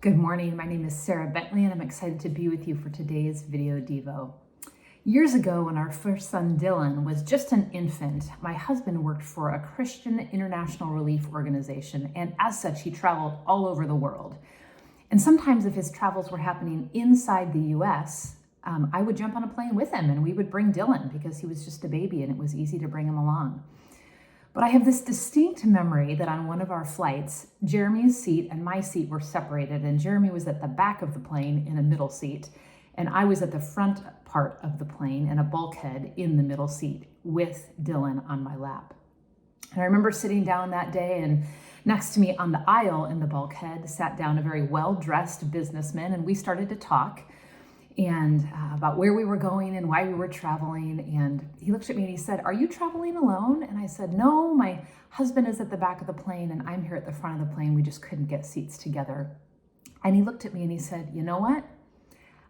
Good morning, my name is Sara Bentley and I'm excited to be with you for today's video Devo. Years ago, when our first son Dylan was just an infant, my husband worked for a Christian international relief organization, and as such he traveled all over the world. And sometimes if his travels were happening inside the US, I would jump on a plane with him and we would bring Dylan because he was just a baby and it was easy to bring him along. But I have this distinct memory that on one of our flights, Jeremy's seat and my seat were separated, and Jeremy was at the back of the plane in a middle seat, and I was at the front part of the plane in a bulkhead in the middle seat with Dylan on my lap. And I remember sitting down that day, and next to me on the aisle in the bulkhead sat down a very well-dressed businessman, and we started to talk and about where we were going and why we were traveling. And he looked at me and he said, "Are you traveling alone?" And I said, "No, my husband is at the back of the plane and I'm here at the front of the plane. We just couldn't get seats together." And he looked at me and he said, "You know what?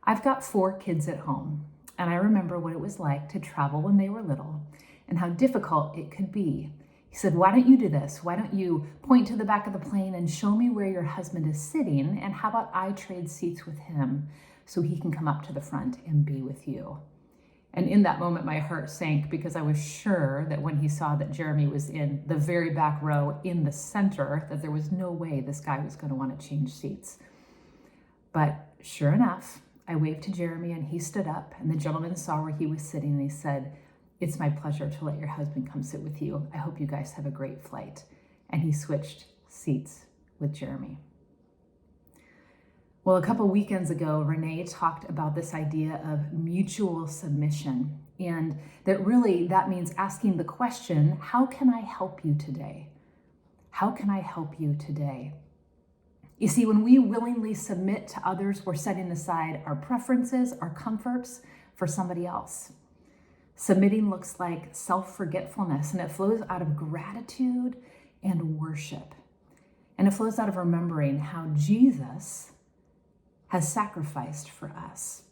I've got 4 kids at home, and I remember what it was like to travel when they were little and how difficult it could be." He said, "Why don't you do this? Why don't you point to the back of the plane and show me where your husband is sitting, and how about I trade seats with him so he can come up to the front and be with you?" And in that moment, my heart sank, because I was sure that when he saw that Jeremy was in the very back row in the center, that there was no way this guy was going to want to change seats. But sure enough, I waved to Jeremy and he stood up, and the gentleman saw where he was sitting and he said, "It's my pleasure to let your husband come sit with you. I hope you guys have a great flight." And he switched seats with Jeremy. Well, a couple weekends ago, Renee talked about this idea of mutual submission, and that means asking the question, how can I help you today? How can I help you today? You see, when we willingly submit to others, we're setting aside our preferences, our comforts for somebody else. Submitting looks like self-forgetfulness, and it flows out of gratitude and worship. And it flows out of remembering how Jesus has sacrificed for us.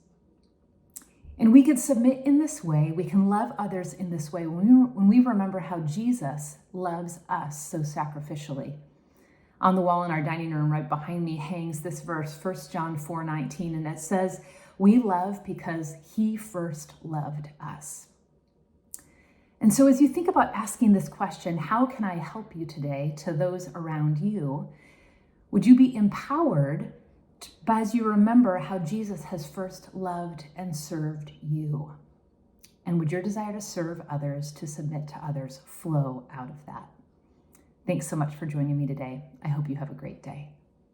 And we can submit in this way, we can love others in this way when we remember how Jesus loves us so sacrificially. On the wall in our dining room right behind me hangs this verse, 1 John 4:19, and it says, "We love because he first loved us." And so as you think about asking this question, how can I help you today, to those around you, would you be empowered as you remember how Jesus has first loved and served you? And would your desire to serve others, to submit to others, flow out of that? Thanks so much for joining me today. I hope you have a great day.